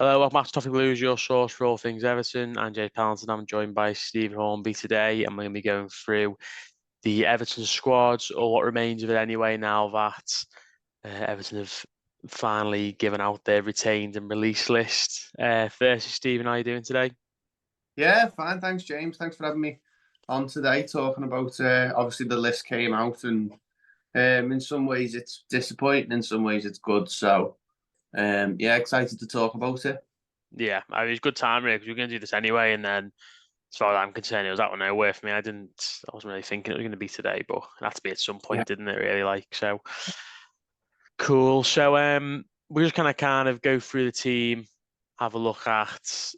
Hello, I'm Matt Toffee Blues, your source for all things Everton. I'm Jay Pallenton. I'm joined by Stephen Hornby today, and we're going to be going through the Everton squad, or what remains of it anyway, now that Everton have finally given out their retained and release list. Firstly, Stephen, how are you doing today? Yeah, fine. Thanks, James. Thanks for having me on today talking about obviously the list came out and in some ways it's disappointing, in some ways it's good. So yeah, excited to talk about it. Yeah, I mean, it's good time, really, because we're going to do this anyway, and then as far as I'm concerned, it was out of nowhere for me. I wasn't really thinking it was going to be today, but it had to be at some Yeah. point, didn't it? Really, so cool. So we just kind of go through the team, have a look at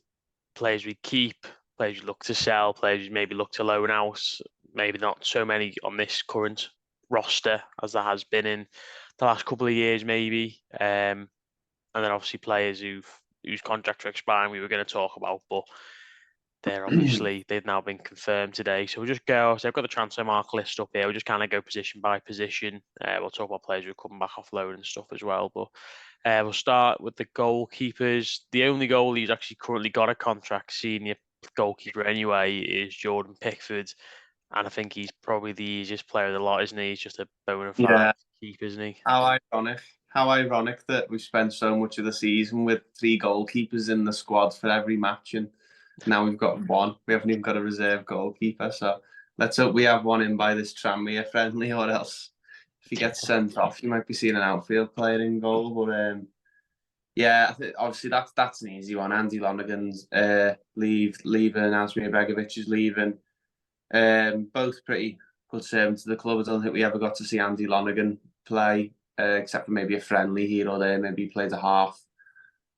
players we keep, players we look to sell, players we maybe look to loan out. Maybe not so many on this current roster as there has been in the last couple of years, maybe. And then obviously players whose contracts are expiring, we were going to talk about, but they've now been confirmed today. So we'll just go. So I've got the transfer mark list up here. We'll just kind of go position by position. We'll talk about players who are coming back off loan and stuff as well. But we'll start with the goalkeepers. The only goalie who's actually currently got a contract, senior goalkeeper anyway, is Jordan Pickford. And I think he's probably the easiest player of the lot, isn't he? He's just a bona fide Yeah. keeper, isn't he? How ironic. How ironic that we've spent so much of the season with three goalkeepers in the squad for every match, and now we've got one. We haven't even got a reserve goalkeeper. So let's hope we have one in by this Tranmere friendly, or else if he gets sent off, you might be seeing an outfield player in goal. But yeah, obviously that's an easy one. Andy Lonergan's leaving, Asmir Begovic is leaving. Both pretty good servants to the club. I don't think we ever got to see Andy Lonergan play, except for maybe a friendly here or there. Maybe he played a half.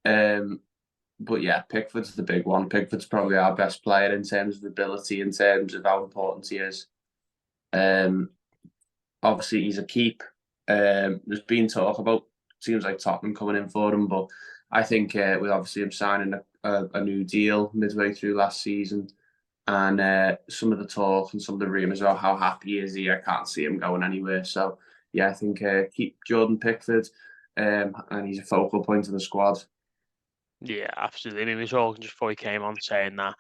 But yeah, Pickford's the big one. Pickford's probably our best player in terms of ability, in terms of how important he is. Um, Obviously he's a keep. There's been talk about seems like Tottenham coming in for him, but I think with obviously him signing a new deal midway through last season, and some of the talk and some of the rumours about how happy he is here, I can't see him going anywhere. So yeah, I think keep Jordan Pickford, and he's a focal point of the squad. Yeah, absolutely. I mean, we saw just before he came on saying that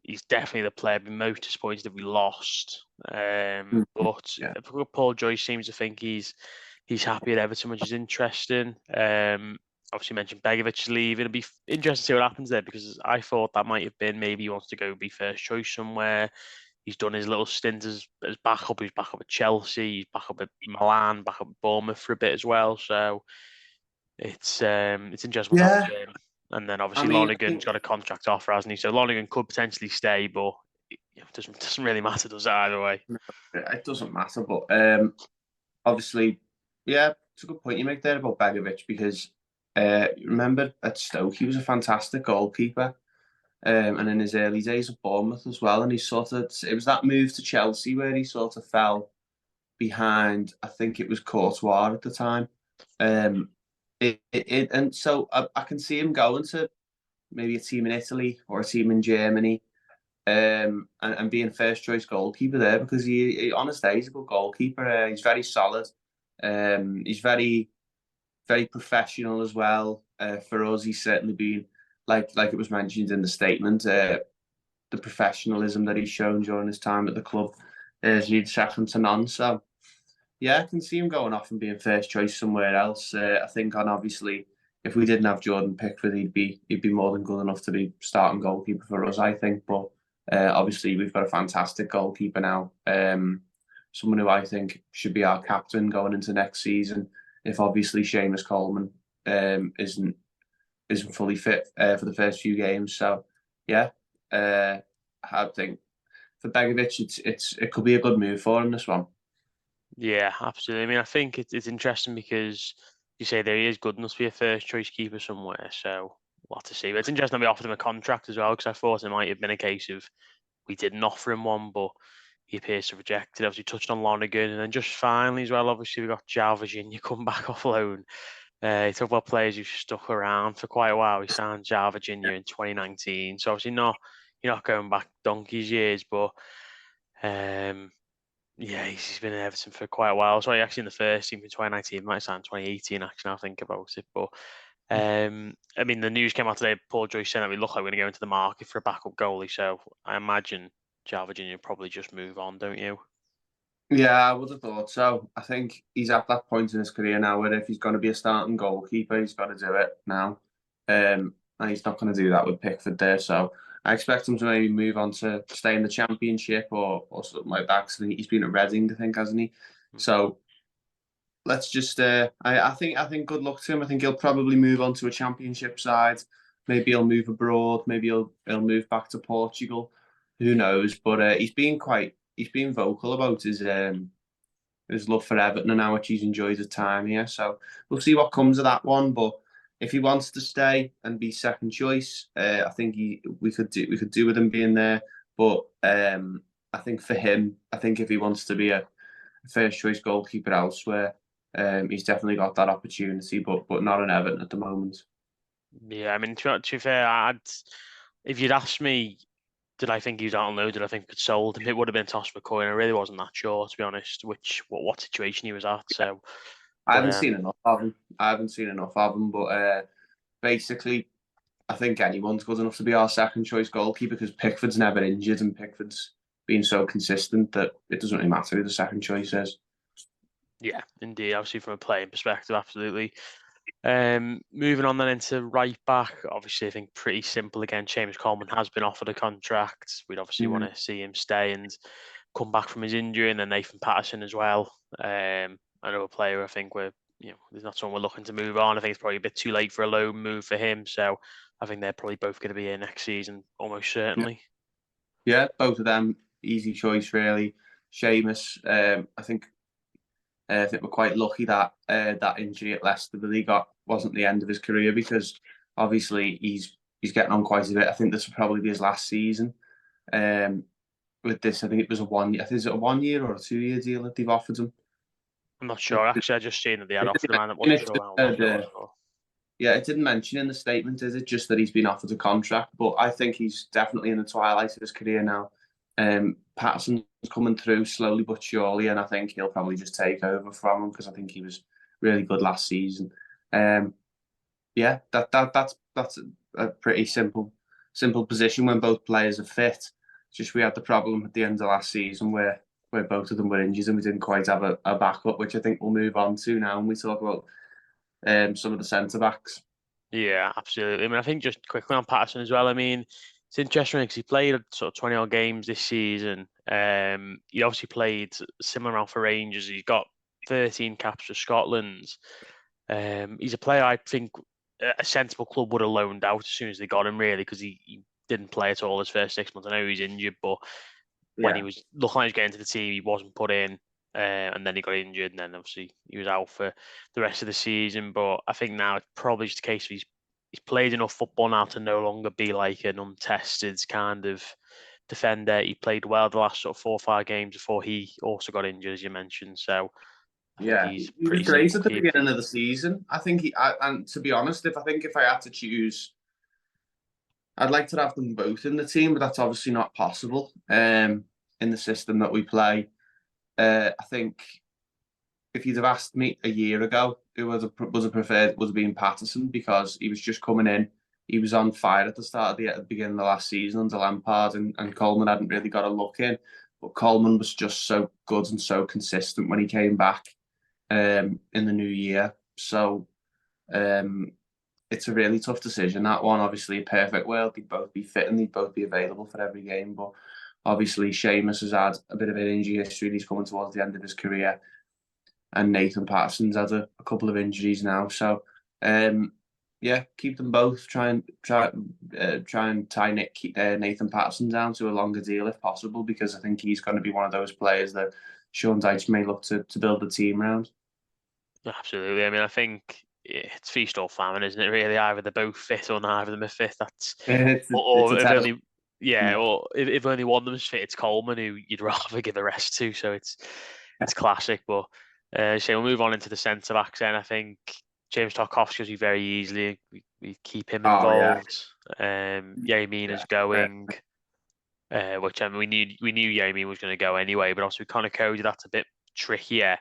he's definitely the player I've been most disappointed that we lost. But Yeah, Paul Joyce seems to think he's happy at Everton, which is interesting. Obviously mentioned Begovic leaving. It'll be interesting to see what happens there because I thought that might have been maybe he wants to go be first choice somewhere. He's done his little stint as backup. He's back up at Chelsea. He's back up at Milan, back up at Bournemouth for a bit as well. So it's interesting what's happened yeah. to him. And then I obviously mean, I Lonergan's think got a contract offer, hasn't he? So Lonergan could potentially stay, but it doesn't really matter, does it, either way? it doesn't matter, but obviously, yeah, it's a good point you make there about Begovic because remember at Stoke he was a fantastic goalkeeper. And in his early days at Bournemouth as well. And he sort of, it was that move to Chelsea where he sort of fell behind, I think it was Courtois at the time. Um, and so I can see him going to maybe a team in Italy or a team in Germany, and being first choice goalkeeper there because he on his day, he's a good goalkeeper. He's very solid. He's very professional as well. For us, he's certainly been like it was mentioned in the statement. The professionalism that he's shown during his time at the club is lead second to none. So yeah, I can see him going off and being first choice somewhere else. I think on obviously if we didn't have Jordan Pickford, he'd be more than good enough to be starting goalkeeper for us, I think. But obviously we've got a fantastic goalkeeper now. Someone who I think should be our captain going into next season. If obviously Seamus Coleman isn't fully fit for the first few games. So yeah, I think for Begovic, it could be a good move for him this one. Yeah, absolutely. I mean, I think it's interesting because you say there he is good enough to be a first choice keeper somewhere. So we'll have to see. But it's interesting that we offered him a contract as well because I thought it might have been a case of we didn't offer him one, but he appears to have rejected. Obviously, touched on Lonergan, and then just finally as well. Obviously, we got Jao Virginia come back off loan. He talked about players who stuck around for quite a while. He signed Jao Virginia in 2019, so obviously not you're not going back donkey's years, but um, yeah, he's been in Everton for quite a while. So he actually in the first team in 2019, might have signed 2018. Actually, now I think about it, but I mean, the news came out today. Paul Joyce saying that we look like we're going to go into the market for a backup goalie. So I imagine Java Junior probably just move on, don't you? Yeah, I would have thought so. I think he's at that point in his career now where if he's going to be a starting goalkeeper, he's got to do it now. And he's not going to do that with Pickford there. So I expect him to maybe move on to stay in the Championship or something like that. Because he's been at Reading, I think, hasn't he? So let's just. I think good luck to him. I think he'll probably move on to a Championship side. Maybe he'll move abroad. Maybe he'll move back to Portugal. Who knows? But he's been vocal about his love for Everton and how much he's enjoyed his time here. So we'll see what comes of that one. But if he wants to stay and be second choice, I think we could do with him being there. But I think for him, I think if he wants to be a first choice goalkeeper elsewhere, he's definitely got that opportunity. But not in Everton at the moment. Yeah, I mean, to be fair, if you'd asked me, did I think he was out on loan? Did I think we could sold him? It would have been Toss McCoy, and I really wasn't that sure, to be honest, what situation he was at. So, I but haven't seen enough of him. But basically, I think anyone's good enough to be our second choice goalkeeper because Pickford's never injured and Pickford's been so consistent that it doesn't really matter who the second choice is. yeah, indeed, obviously from a playing perspective, absolutely. Moving on then into right back, obviously I think pretty simple again. James Coleman has been offered a contract. We'd obviously want to see him stay and come back from his injury, and then Nathan Patterson as well. Another player I think there's not someone we're looking to move on. I think it's probably a bit too late for a loan move for him. So I think they're probably both going to be here next season, almost certainly. Yeah, both of them easy choice really. Seamus, I think we're quite lucky that that injury at Leicester that he got wasn't the end of his career because obviously he's getting on quite a bit. I think this will probably be his last season. Um, with this, I think it was a 1 year. I think is it a 1 year or a 2 year deal that they've offered him. I'm not sure. Actually, I just seen that they had It offered a man. I didn't wasn't mention sure how long it was for. yeah, it didn't mention in the statement, is it? Just that he's been offered a contract, but I think he's definitely in the twilight of his career now. Patterson's coming through slowly but surely, and I think he'll probably just take over from him because I think he was really good last season. Yeah, that's a pretty simple position when both players are fit. Just we had the problem at the end of last season where both of them were injured and we didn't quite have a backup, which I think we'll move on to now when we talk about some of the centre backs. Yeah, absolutely. I mean, I think just quickly on Patterson as well. I mean, it's interesting because he played sort of 20 odd games this season. He obviously played a similar amount for Rangers. He's got 13 caps for Scotland. He's a player I think a sensible club would have loaned out as soon as they got him, really, because he didn't play at all his first 6 months. I know he was injured, but when he Yeah, was looking like he was getting to the team, he wasn't put in. And then he got injured, and then obviously he was out for the rest of the season. But I think now it's probably just a case of he's played enough football now to no longer be like an untested kind of defender. He played well the last sort of 4 or 5 games before he also got injured, as you mentioned. So I think yeah, he's he was pretty great simple at the keep. beginning of the season. I think and to be honest, if I had to choose, I'd like to have them both in the team, but that's obviously not possible. In the system that we play, I think if you'd have asked me a year ago, it was a preferred would have been Patterson because he was just coming in. He was on fire at the beginning of the last season under Lampard, and Coleman hadn't really got a look in. But Coleman was just so good and so consistent when he came back in the new year. So um, it's a really tough decision. That one, obviously, a perfect world, they'd both be fit and they'd both be available for every game. But obviously, Seamus has had a bit of an injury history. He's coming towards the end of his career, and Nathan Patterson's had a couple of injuries now. So, yeah, keep them both. Try and tie Nathan Patterson down to a longer deal if possible, because I think he's going to be one of those players that Sean Dyche may look to build the team around. Absolutely. I mean, I think it's feast or famine, isn't it? Really, either they're both fit or neither of them are fit. That's It's a or if terrible. only yeah, or if only one of them's fit, it's Coleman who you'd rather give the rest to. So it's classic. But so we'll move on into the centre backs. Then I think James Tarkowski will be very easily. We keep him Oh yeah, involved. Yamin is going. Which I mean, we knew Yamin was going to go anyway, but also we kind of coded that's a bit trickier.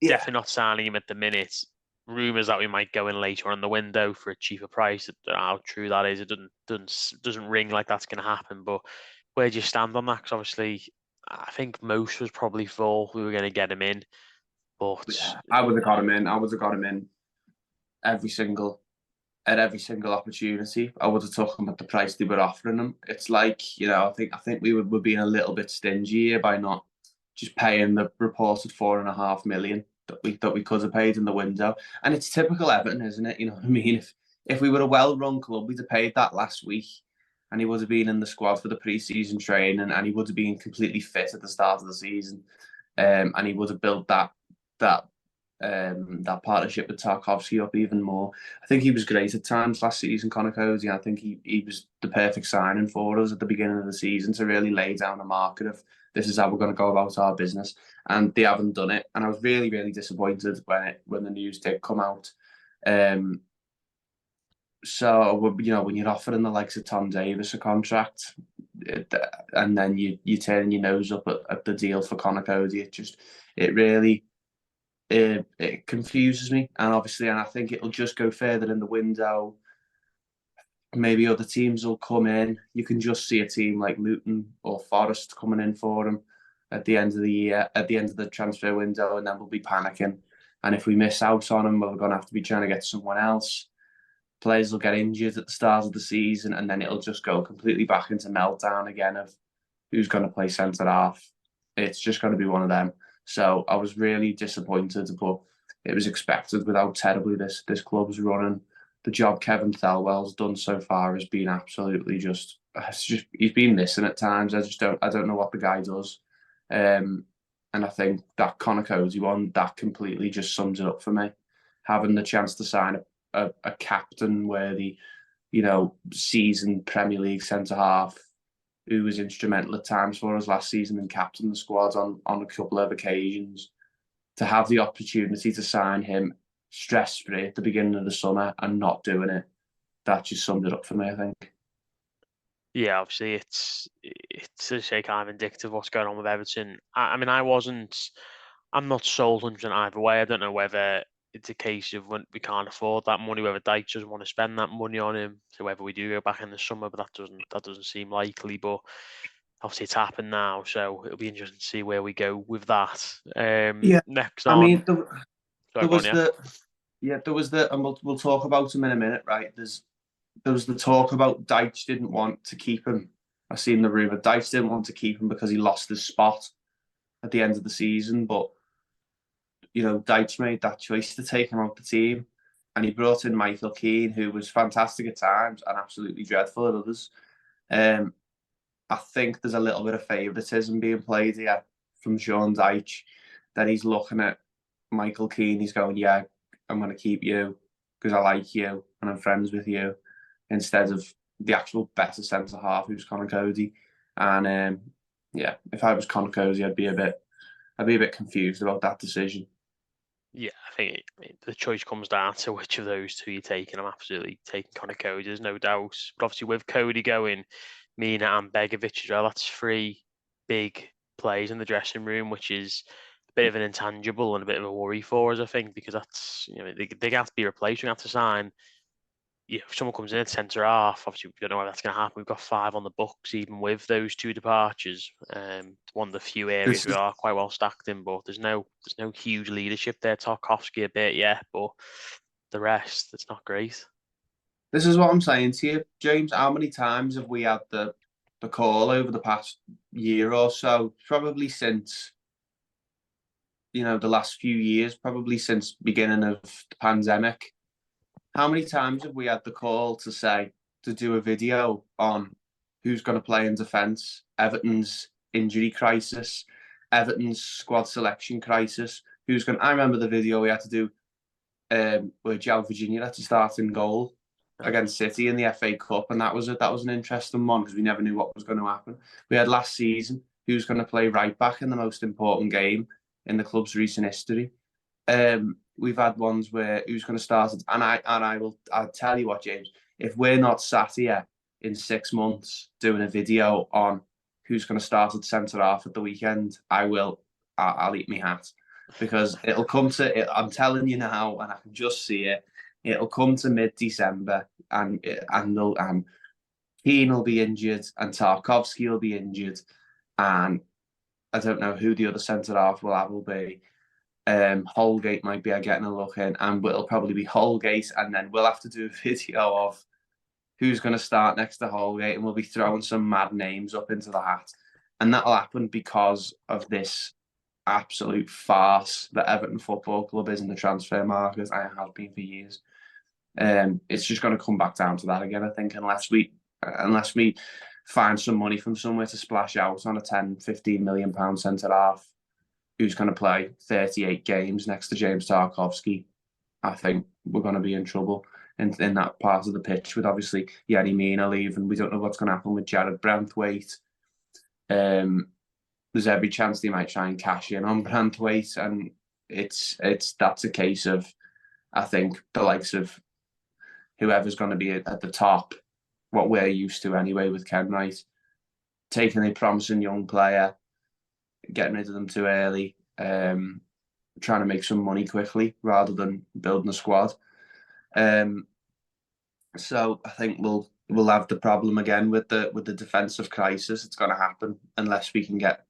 yeah, Definitely not signing him at the minute. rumours that we might go in later on in the window for a cheaper price. I don't know how true that is. It doesn't ring like that's going to happen. But where do you stand on that? Because obviously, I think most was probably full. We were going to get him in, but Yeah, I would have got him in. I would have got him in every single at every single opportunity. I would have took him at the price they were offering him. It's like, I think we were being a little bit stingy here by not just paying the reported 4.5 million that we could have paid in the window. And it's typical Everton, isn't it? You know what I mean? If we were a well-run club, we'd have paid that last week, and he would have been in the squad for the pre-season training, and he would have been completely fit at the start of the season, and he would have built that that partnership with Tarkovsky up even more. I think he was great at times last season, Conor Cody. I think he was the perfect signing for us at the beginning of the season to really lay down a marker of this is how we're going to go about our business. And they haven't done it. And I was really, really disappointed when the news did come out. So when you're offering the likes of Tom Davis a contract, and then you turn your nose up at the deal for Conor Cody, it really it confuses me. And I think it'll just go further in the window. Maybe other teams will come in. You can just see a team like Luton or Forest coming in for him at the end of the year, at the end of the transfer window, and then we'll be panicking. And if we miss out on him, we're going to have to be trying to get someone else. Players will get injured at the start of the season, and then it'll just go completely back into meltdown again of who's going to play centre half. It's just going to be one of them. So I was really disappointed, but it was expected with how terribly this club's running. The job Kevin Thelwell's done so far has been absolutely he's been missing at times. I don't know what the guy does. And I think that Conor Cody one, that completely just sums it up for me. Having the chance to sign a captain worthy, seasoned Premier League centre half who was instrumental at times for us last season and captained the squad on a couple of occasions, to have the opportunity to sign him stress-free at the beginning of the summer and not doing it, that just summed it up for me, I think. yeah, obviously it's to say kind of indicative of what's going on with Everton. I mean, I'm not sold 100% either way. I don't know whether it's a case of when we can't afford that money, whether Dyche doesn't want to spend that money on him, so whether we do go back in the summer, but that doesn't seem likely. But obviously it's happened now, so it'll be interesting to see where we go with that. Yeah, Next I on, mean, sorry, there go on, was yeah. and we'll talk about him in a minute, right? There was the talk about Dyche didn't want to keep him. I seen the rumor Dyche didn't want to keep him because he lost his spot at the end of the season, but Dyche made that choice to take him out the team, and he brought in Michael Keane, who was fantastic at times and absolutely dreadful at others. Um, I think there's a little bit of favouritism being played here from Sean Dyche, that he's looking at Michael Keane. He's going, yeah, I'm going to keep you because I like you and I'm friends with you, instead of the actual better centre half who's Conor Cody. And if I was Conor Cody, I'd be a bit confused about that decision. Yeah, I think the choice comes down to which of those two you're taking. I'm absolutely taking Conor Cody, there's no doubt. But obviously with Cody going, Mina and Begovic as well, that's three big plays in the dressing room, which is a bit of an intangible and a bit of a worry for us, I think, because that's, they have to be replaced. We have to sign, if someone comes in at centre half, obviously we don't know whether that's going to happen. We've got 5 on the books, even with those 2 departures. One of the few areas This we is are quite well stacked in, but there's no huge leadership there. Tarkovsky a bit, yeah, but the rest, it's not great. this is what I'm saying to you, James. How many times have we had the call over the past year or so? Probably since the last few years, probably since beginning of the pandemic. How many times have we had the call to do a video on who's going to play in defence, Everton's injury crisis, Everton's squad selection crisis? I remember the video we had to do where Joe Virginia had to start in goal against City in the FA Cup, and that was an interesting one because we never knew what was going to happen. We had last season who's going to play right back in the most important game in the club's recent history. We've had ones where who's going to start it, and I'll tell you what, James, if we're not sat here in 6 months doing a video on who's going to start at centre half at the weekend, I'll eat my hat. because it'll come to it. I'm telling you now, and I can just see it. It'll come to mid-December, and Keane will be injured, and Tarkovsky will be injured, and I don't know who the other centre half will be. Holgate might be getting a look in, and it'll probably be Holgate, and then we'll have to do a video of who's going to start next to Holgate, and we'll be throwing some mad names up into the hat, and that'll happen because of this absolute farce that Everton Football Club is in the transfer market. I have been for years. It's just going to come back down to that again, I think, unless we find some money from somewhere to splash out on a 10, 15 million pound centre half who's going to play 38 games next to James Tarkovsky. I think we're going to be in trouble in that part of the pitch with obviously Yerry Mina leaving. We don't know what's going to happen with Jared Branthwaite. There's every chance they might try and cash in on Branthwaite, and that's a case of, I think, the likes of whoever's going to be at the top, what we're used to anyway with Kenwright, taking a promising young player, getting rid of them too early, trying to make some money quickly rather than building a squad. So I think we'll have the problem again with the defensive crisis. It's going to happen unless we can get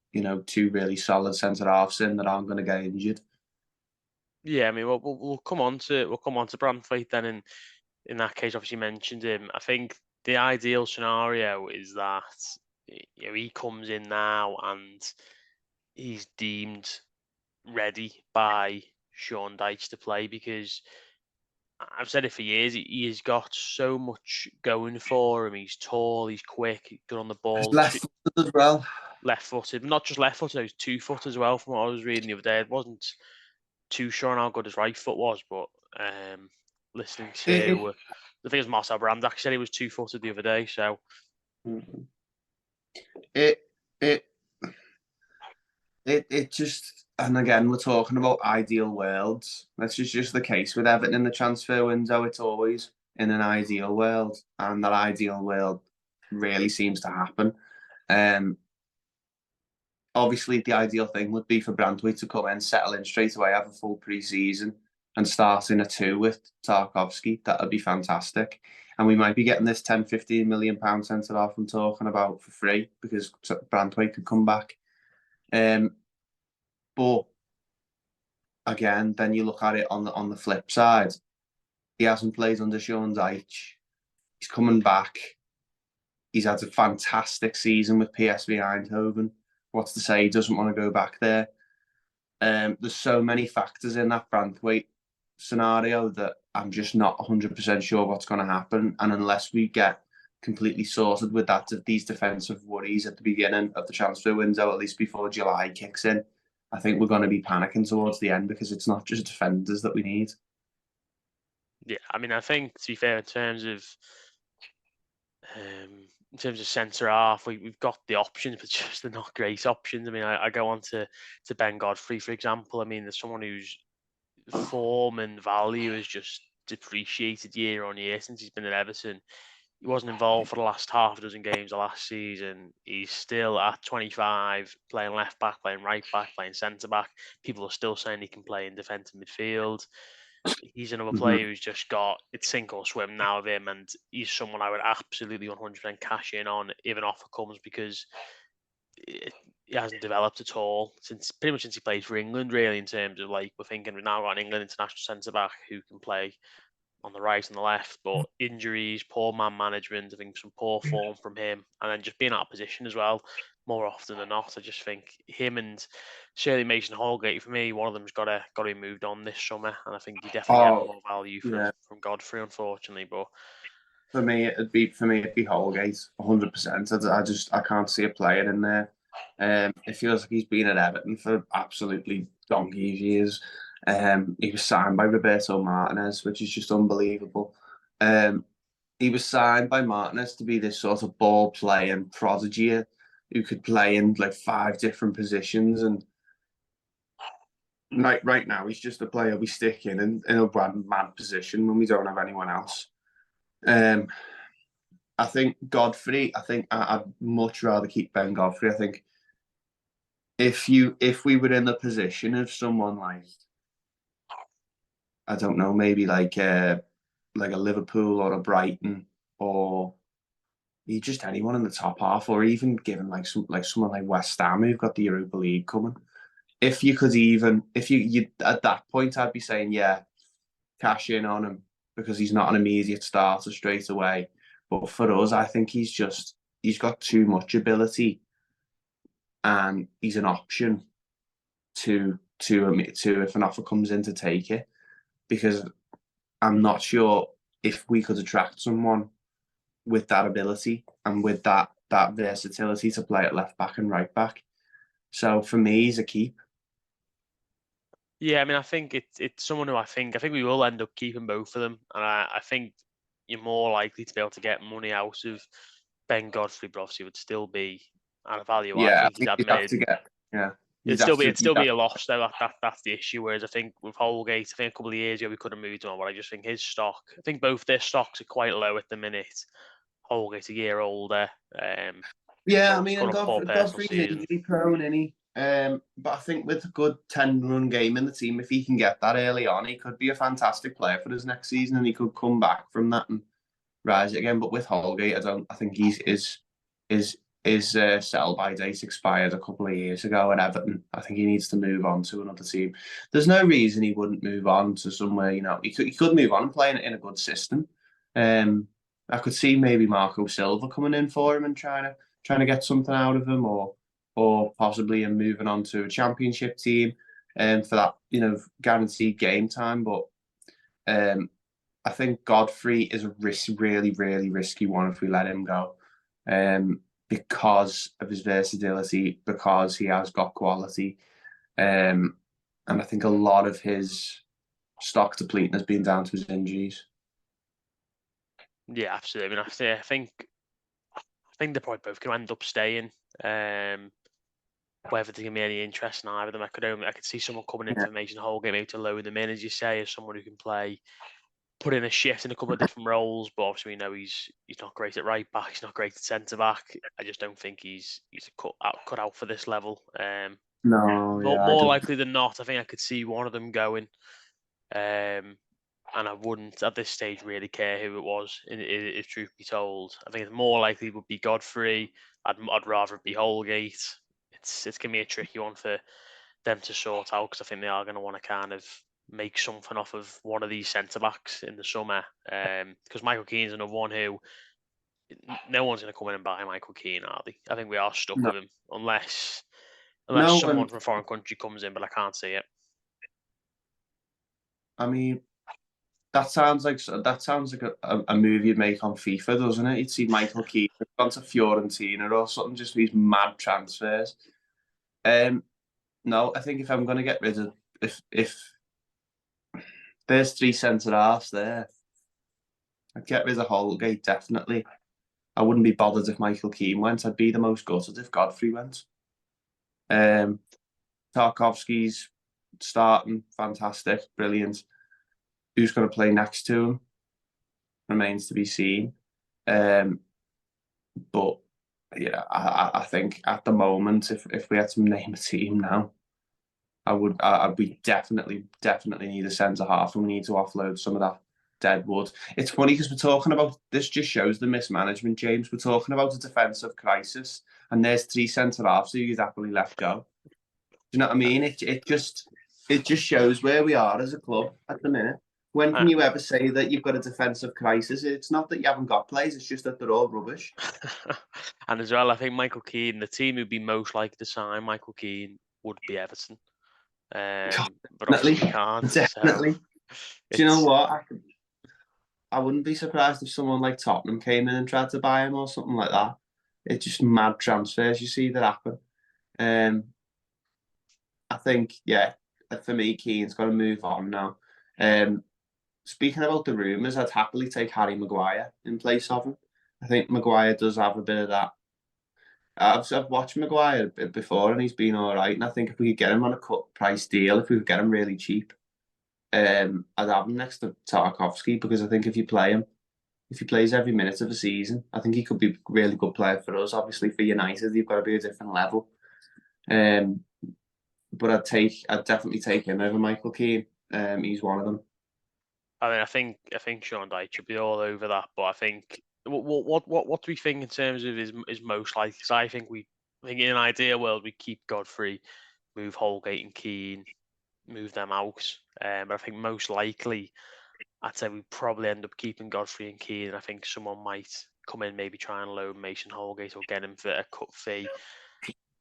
two really solid centre halves in that aren't going to get injured. Yeah, I mean, we'll come on to Branthwaite then. In that case, obviously mentioned him. I think the ideal scenario is that he comes in now and he's deemed ready by Sean Dyche to play, because I've said it for years. He has got so much going for him. He's tall, he's quick, good on the He's ball. left-footed as well. Left-footed, not just left-footed. He's two-footed as well. From what I was reading the other day, I wasn't too sure on how good his right foot was, but listening to I think it was Marcel Brand actually said he was two-footed the other day. So it it it just, and again, we're talking about ideal worlds. That's just the case with Everton in the transfer window. It's always in an ideal world, and that ideal world really seems to happen. Obviously, the ideal thing would be for Branthwaite to come in, settle in straight away, have a full pre-season, and start in a two with Tarkovsky. That would be fantastic. And we might be getting this 10, 15 million pound centre half I'm talking about for free because Branthwaite could come back. But again, then you look at it on the flip side. He hasn't played under Sean Dyche. He's coming back. He's had a fantastic season with PSV Eindhoven. What's to say he doesn't want to go back there? There's so many factors in that Branthwaite scenario that I'm just not 100% sure what's going to happen. And unless we get completely sorted with these defensive worries at the beginning of the transfer window, at least before July kicks in, I think we're going to be panicking towards the end because it's not just defenders that we need. Yeah, I mean, I think to be fair, in terms of centre half, we've got the options, but just they're not great options. I mean, I go on to Ben Godfrey, for example. I mean, there's someone whose form and value has just depreciated year on year since he's been at Everton. He wasn't involved for the last half a dozen games of last season. He's still at 25, playing left back, playing right back, playing centre back. People are still saying he can play in defensive midfield. He's another player who's just got it's sink or swim now of him, and he's someone I would absolutely 100% cash in on if an offer comes, because he hasn't developed at all pretty much since he played for England. Really, in terms of we're thinking we've now got an England international centre back who can play on the right and the left, but injuries, poor man management, I think some poor form from him, and then just being out of position as well more often than not. I just think him and Shirley Mason Holgate, for me, one of them's got to be moved on this summer, and I think you definitely get more value from Godfrey, unfortunately. But for me, it'd be Holgate, 100%. I can't see a player in there. It feels like he's been at Everton for absolutely donkey's years. He was signed by Roberto Martinez, which is just unbelievable. He was signed by Martinez to be this sort of ball playing prodigy who could play in 5 different positions. And right now, he's just a player we stick in a man position when we don't have anyone else. I think Godfrey, I'd much rather keep Ben Godfrey. I think if we were in the position of someone like, I don't know, maybe like a Liverpool or a Brighton, or just anyone in the top half, or even given like someone like West Ham who've got the Europa League coming. If you could even, if you at that point, I'd be saying, yeah, cash in on him because he's not an immediate starter straight away. But for us, I think he's got too much ability, and he's an option to if an offer comes in to take it, because I'm not sure if we could attract someone with that ability and with that versatility to play at left back and right back. So for me, he's a keep. Yeah, I mean, I think it's someone who I think we will end up keeping both of them, and I think you're more likely to be able to get money out of Ben Godfrey, but obviously would still be at a value. I Yeah, I think he's think you'd have admitted to get. Yeah, it'd still be a loss though. That's the issue. Whereas I think with Holgate, I think a couple of years ago we could have moved on, but I just think his stock. I think both their stocks are quite low at the minute. Holgate a year older. Yeah, I Got mean, and a poor personal Godfrey's season. injury prone, isn't he? But I think with a good 10-run game in the team, if he can get that early on, he could be a fantastic player for us next season, and he could come back from that and rise it again. But with Holgate, I think his sell by date expired a couple of years ago at Everton. I think he needs to move on to another team. There's no reason he wouldn't move on to somewhere. He could move on and play in a good system. Um, I could see maybe Marco Silva coming in for him and trying to get something out of him, or possibly him moving on to a championship team, for that guaranteed game time. But um, I think Godfrey is a really, really risky one if we let him go, because of his versatility, because he has got quality, and I think a lot of his stock depleting has been down to his injuries. Yeah, absolutely. I mean, I think they're probably both going to end up staying. Whether there's going to be any interest in either of them, I could see someone coming in Yeah, for Mason Holgate maybe to loan them in, as you say, as someone who can play, put in a shift in a couple of different roles. But obviously, we know he's not great at right back. He's not great at centre back. I just don't think he's cut out for this level. no, yeah, I More don't. likely than not, I think I could see one of them going. And I wouldn't at this stage really care who it was. If truth be told, I think it's more likely it would be Godfrey. I'd rather it be Holgate. It's gonna be a tricky one for them to sort out because I think they are going to want to kind of make something off of one of these centre backs in the summer. Because Michael Keane's another one who no one's going to come in and buy Michael Keane, are they? I think we are stuck No, with him unless no, someone and from a foreign country comes in, but I can't see it. I mean, that sounds like a movie you'd make on FIFA, doesn't it? You'd see Michael Keane gone to Fiorentina or something, just these mad transfers. Um, no, I think if I'm going to get rid of, if there's three centre halves there, I'd get rid of Holgate definitely. I wouldn't be bothered if Michael Keane went. I'd be the most gutted if Godfrey went. Um, Tarkovsky's starting, fantastic, brilliant. Who's going to play next to him remains to be seen. Um, but yeah, I think at the moment, if we had to name a team now, we definitely need a centre half, and we need to offload some of that dead wood. It's funny because we're talking about this, just shows the mismanagement, James. We're talking about a defensive crisis, and there's three centre halves who you'd happily let go. Do you know what I mean? It just shows where we are as a club at the minute. When Uh, can you ever say that you've got a defensive crisis? It's not that you haven't got players; it's just that they're all rubbish. and as well, I think Michael Keane, the team who'd be most likely to sign Michael Keane would be Everton. But obviously Definitely, we can't. So definitely. Do you know it's what? I wouldn't be surprised if someone like Tottenham came in and tried to buy him or something like that. It's just mad transfers you see that happen. Um, I think, yeah, for me, Keane's got to move on now. Um, Speaking about the rumours, I'd happily take Harry Maguire in place of him. I think Maguire does have a bit of that. I've watched Maguire before and he's been all right. And I think if we could get him on a cut price deal, if we could get him really cheap, I'd have him next to Tarkovsky, because I think if he plays every minute of the season, I think he could be a really good player for us. Obviously, for United, you've got to be a different level. But I'd definitely take him over Michael Keane. He's one of them. I mean, I think Sean Dyche should be all over that, but I think what do we think in terms of is most likely? Because I think in an ideal world we keep Godfrey, move Holgate and Keane, move them out. But I think most likely I'd say we probably end up keeping Godfrey and Keane. I think someone might come in, maybe try and loan Mason Holgate or get him for a cut fee.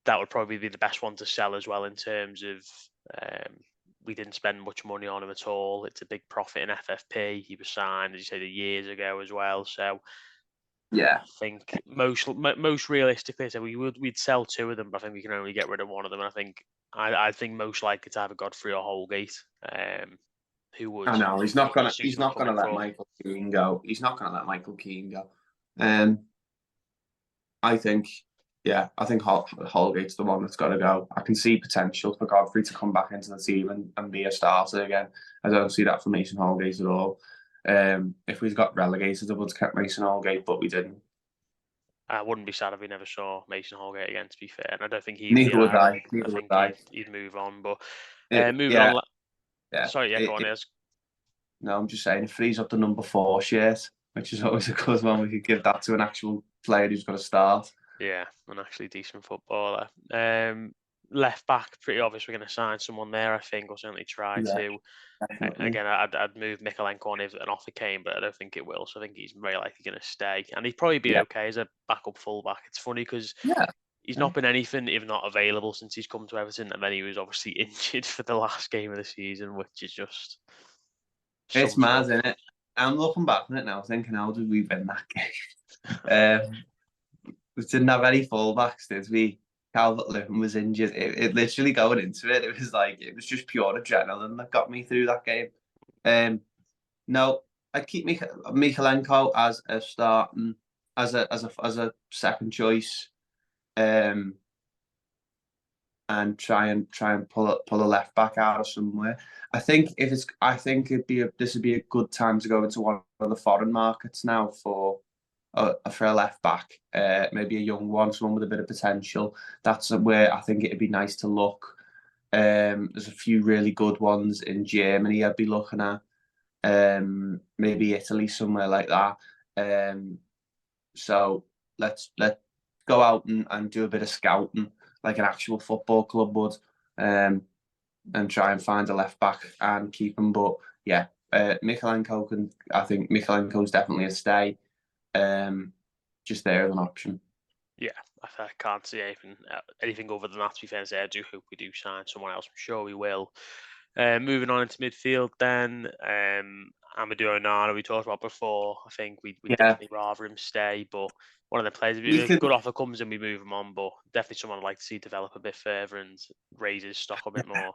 That would probably be the best one to sell as well in terms of um, we didn't spend much money on him at all. It's a big profit in FFP. He was signed, as you said, years ago as well. So Yeah, I think most realistically, so we'd sell two of them, but I think we can only get rid of one of them. And I think most likely to have a Godfrey or Holgate, who I would know be he's suitable not gonna coming let from. Michael Keane go. He's not gonna let Michael Keane go. Um, I think, yeah, I think Holgate's the one that's got to go. I can see potential for Godfrey to come back into the team and be a starter again. I don't see that for Mason Holgate at all. If we got relegated, I would have kept Mason Holgate, but we didn't. I wouldn't be sad if we never saw Mason Holgate again, to be fair. And I don't think he'd be Neither would either. I. I Neither would think I. he'd move on. But moving Yeah, on. yeah. Sorry, yeah, go on. Yes. No, I'm just saying it frees up the number 4 shirt, which is always a good one. We could give that to an actual player who's going to start. Yeah, an actually decent footballer. Left back, pretty obvious we're going to sign someone there, I think, or certainly try Yeah, to. definitely. Again, I'd move Mikalenko on if an offer came, but I don't think it will. So I think he's very likely going to stay. And he'd probably be Yeah, okay as a backup fullback. It's funny because yeah. he's not been anything if not available since he's come to Everton. And then he was obviously injured for the last game of the season, which is just It's sums it mad, up. isn't it? I'm looking back on it now, thinking, how did we win that game? We didn't have any fullbacks, did we? Calvert-Lewin was injured. It literally going into it, it was like it was just pure adrenaline that got me through that game. Um, no, I'd keep Mikalenko as a start and as a second choice. Um, and try and pull a left back out of somewhere. I think this would be a good time to go into one of the foreign markets now for a left back, maybe a young one, someone with a bit of potential. That's where I think it'd be nice to look. There's a few really good ones in Germany I'd be looking at. Maybe Italy, somewhere like that. So let go out and do a bit of scouting like an actual football club would, um, and try and find a left back and keep him. But yeah, Mikalenko can. I think Mikalenko's definitely a stay. Just there as an option. Yeah, I can't see anything other than that. To be fair, I do hope we do sign someone else. I'm sure we will. Moving on into midfield, then Amadou Onana we talked about before. I think we'd Yeah, definitely rather him stay, but one of the players, if we a could. good offer comes in, we move him on. But definitely someone I'd like to see develop a bit further and raise his stock a bit more.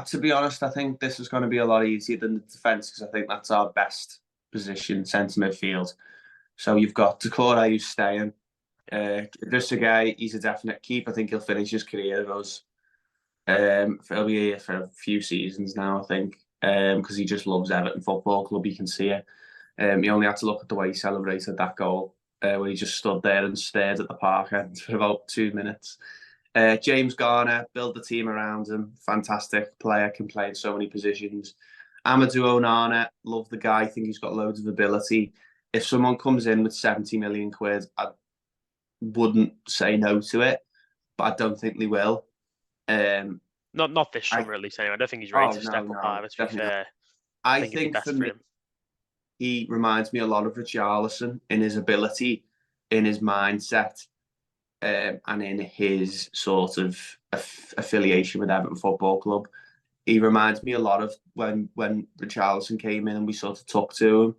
To be honest, I think this is going to be a lot easier than the defence because I think that's our best position, centre midfield. So you've got Decore who's staying. This a guy, he's a definite keep. I think he'll finish his career with us. He'll be here for a few seasons now, I think, because he just loves Everton Football Club. You can see it. He only had to look at the way he celebrated that goal, where he just stood there and stared at the park end for about 2 minutes. James Garner, build the team around him. Fantastic player, can play in so many positions. Amadou Onana, love the guy. Think he's got loads of ability. If someone comes in with 70 million quid, I wouldn't say no to it, but I don't think they will. Not this I summer at least. Anyway, I don't think he's ready Oh to no, step up no, either. To be definitely not. fair, I I think it'd be think for best for me, him. he reminds me a lot of Richarlison in his ability, in his mindset, and in his sort of affiliation with Everton Football Club. He reminds me a lot of when Richarlison came in and we sort of took to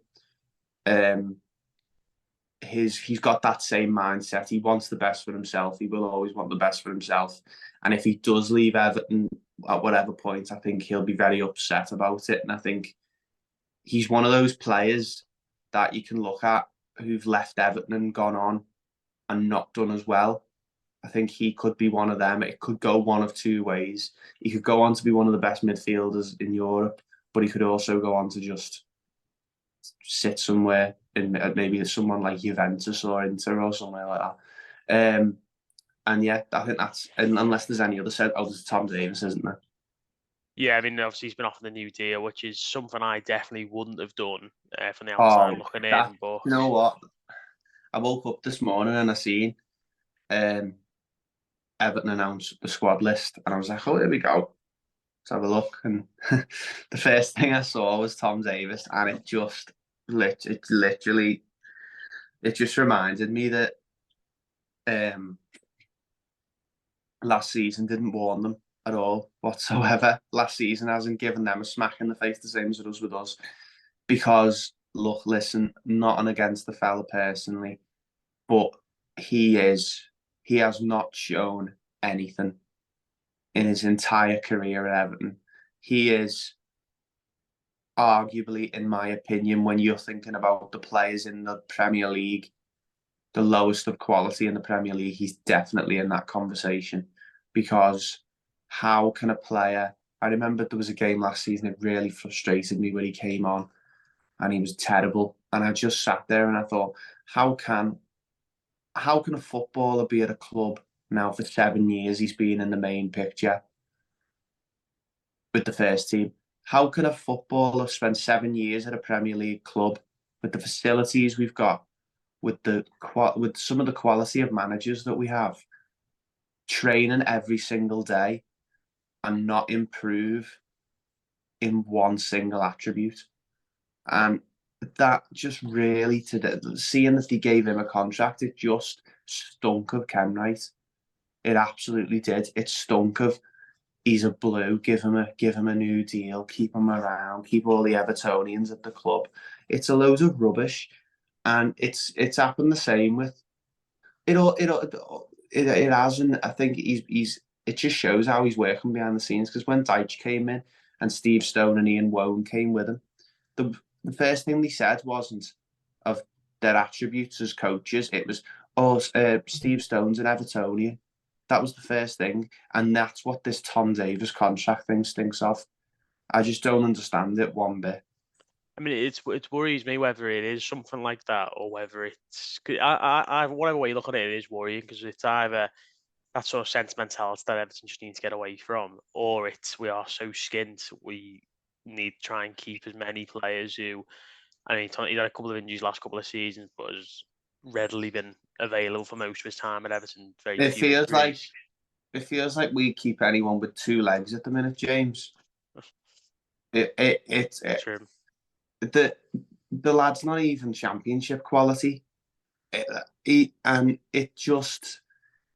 him. He's got that same mindset. He wants the best for himself. He will always want the best for himself. And if he does leave Everton at whatever point, I think he'll be very upset about it. And I think he's one of those players that you can look at who've left Everton and gone on and not done as well. I think he could be one of them. It could go one of two ways. He could go on to be one of the best midfielders in Europe, but he could also go on to just sit somewhere in maybe someone like Juventus or Inter or somewhere like that. And yeah, I think that's, and unless there's any other said, there's Tom Davies, isn't there? Yeah, I mean, obviously he's been offered a new deal, which is something I definitely wouldn't have done from the outside Oh, looking that, in. But you know what? I woke up this morning and I seen um, Everton announced the squad list, and I was like, oh, here we go. Let's have a look. And the first thing I saw was Tom Davies, and it just reminded me that um, last season didn't warn them at all whatsoever. Last season hasn't given them a smack in the face the same as it does with us. Because look, listen, not on against the fella personally, but he has not shown anything in his entire career at Everton. He is arguably, in my opinion, when you're thinking about the players in the Premier League, the lowest of quality in the Premier League, he's definitely in that conversation. Because how can a player? I remember there was a game last season. It really frustrated me when he came on, and he was terrible. And I just sat there and I thought, how can a footballer be at a club now for 7 years? He's been in the main picture with the first team. How can a footballer spend 7 years at a Premier League club with the facilities we've got, with some of the quality of managers that we have, training every single day and not improve in one single attribute? And that just really, seeing that they gave him a contract, it just stunk of Kenwright. It absolutely did. It stunk of, he's a blue, give him a new deal, keep him around, keep all the Evertonians at the club. It's a load of rubbish, and it's happened the same with it. It hasn't. I think he's. It just shows how he's working behind the scenes. Because when Deitch came in and Steve Stone and Ian Woan came with him, the first thing they said wasn't of their attributes as coaches. It was, oh, Steve Stone's an Evertonian. That was the first thing, and that's what this Tom Davies contract thing stinks of. I just don't understand it one bit. I mean, it worries me whether it is something like that or whether it's. 'Cause whatever way you look at it, it is worrying because it's either that sort of sentimentality that Everton just need to get away from, or it's we are so skint we need to try and keep as many players who. I mean, he had a couple of injuries last couple of seasons, but has readily been available for most of his time at Everton. Very It few feels like injuries. it feels like we keep anyone with two legs at the minute, James. It True. the the lad's not even championship quality. And it just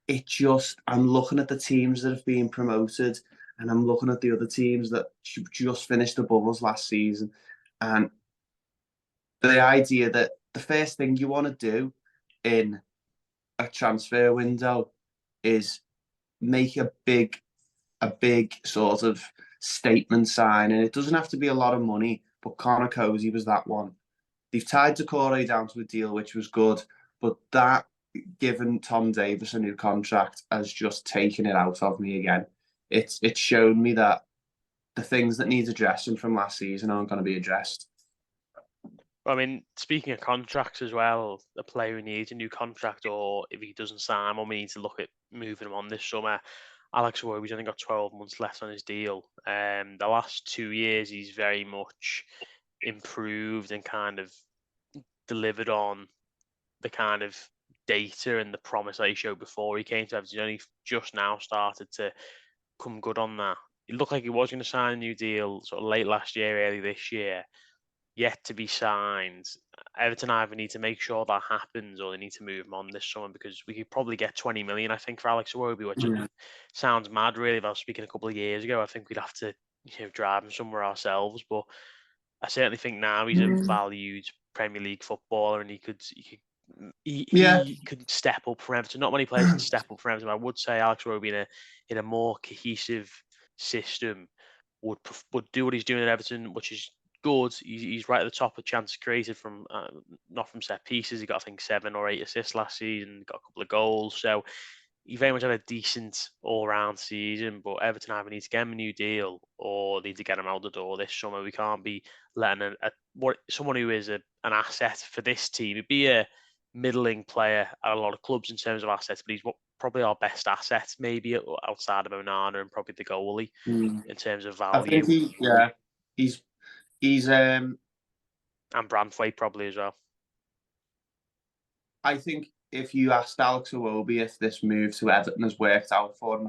I'm looking at the teams that have been promoted, and I'm looking at the other teams that just finished above us last season, and the idea that the first thing you want to do in a transfer window is make a big sort of statement sign, and it doesn't have to be a lot of money, but Connor Cosey was that one. They've tied Decore down to a deal, which was good, but that giving Tom Davies a new contract has just taken it out of me again. It's shown me that the things that need addressing from last season aren't going to be addressed. I mean, speaking of contracts as well, a player who needs a new contract, or if he doesn't sign one, we need to look at moving him on this summer. Alex Iwobi's only got 12 months left on his deal. The last 2 years, he's very much improved and kind of delivered on the kind of data and the promise that he showed before he came to Everton. He's only just now started to come good on that. It looked like he was going to sign a new deal sort of late last year, early this year, yet to be signed. Everton either need to make sure that happens or they need to move him on this summer because we could probably get 20 million, I think, for Alex Iwobi, which sounds mad, really. If I was speaking a couple of years ago, I think we'd have to drive him somewhere ourselves. But I certainly think now he's a valued Premier League footballer and Yeah, he could step up for Everton. Not many players can step up for Everton. I would say Alex Iwobi in a more cohesive system would do what he's doing at Everton, which is good. He's right at the top of chances created from not from set pieces. He got I think 7 or 8 assists last season. Got a couple of goals, so he very much had a decent all-round season. But Everton either need to get him a new deal or need to get him out the door this summer. We can't be letting someone who is an asset for this team. He'd be a middling player at a lot of clubs in terms of assets, but he's probably our best asset, maybe outside of Onana and probably the goalie in terms of I think value. he's And Branthwaite probably as well. I think if you asked Alex Iwobi if this move to Everton has worked out for him,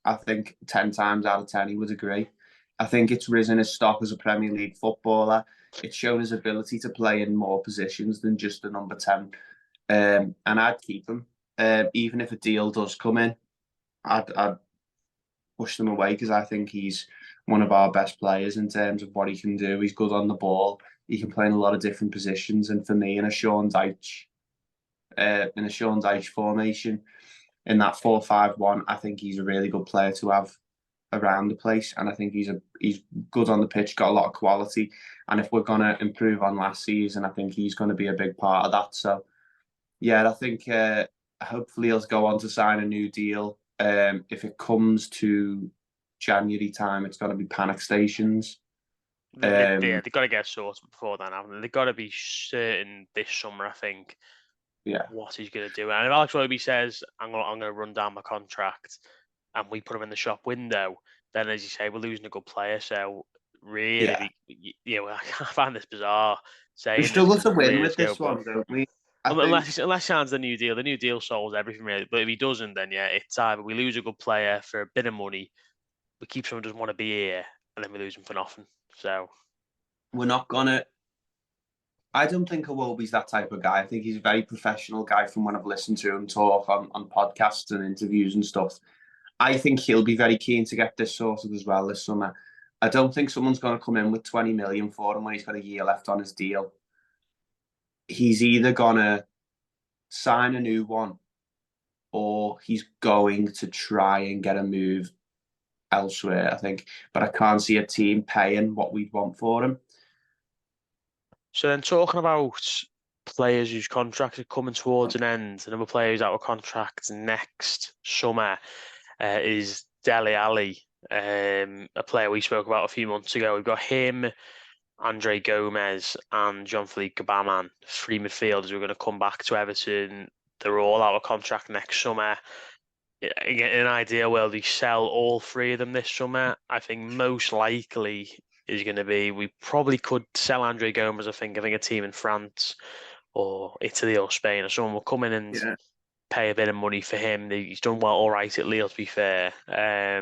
I think 10 times out of 10 he would agree. I think it's risen his stock as a Premier League footballer. It's shown his ability to play in more positions than just the number 10. And I'd keep him. Even if a deal does come in, I'd push them away because I think he's one of our best players in terms of what he can do. He's good on the ball. He can play in a lot of different positions. And for me, in a Sean Dyche formation, in that 4-5-1, I think he's a really good player to have around the place, and I think he's good on the pitch, got a lot of quality. And if we're gonna improve on last season, I think he's going to be a big part of that. So yeah, I think hopefully he'll go on to sign a new deal. If it comes to January time, it's going to be panic stations. They've got to get sorted before then, haven't they? They've got to be certain this summer, I think, what he's going to do. And if Alex Iwobi says, I'm going to run down my contract, and we put him in the shop window, then as you say, we're losing a good player. So really, I find this bizarre saying we struggle this to win years with ago, this one, don't we? Unless he signs the new deal. The new deal solves everything, really. But if he doesn't, then yeah, it's either we lose a good player for a bit of money, we keep someone who doesn't want to be here, and then we lose him for nothing. So we're not gonna. I don't think Iwobi's that type of guy. I think he's a very professional guy from when I've listened to him talk on podcasts and interviews and stuff. I think he'll be very keen to get this sorted as well this summer. I don't think someone's going to come in with 20 million for him when he's got a year left on his deal. He's either going to sign a new one or he's going to try and get a move elsewhere, I think. But I can't see a team paying what we'd want for him. So then talking about players whose contracts are coming towards an end, another player who's out of contract next summer is Dele Alli, a player we spoke about a few months ago. We've got him, Andre Gomez and Jean-Philippe Gbamin, three midfielders who are going to come back to Everton. They're all out of contract next summer. In an ideal world, we sell all three of them this summer. I think most likely is going to be we probably could sell Andre Gomez. I think a team in France or Italy or Spain or someone will come in and pay a bit of money for him. He's done well, all right at Lille, to be fair. I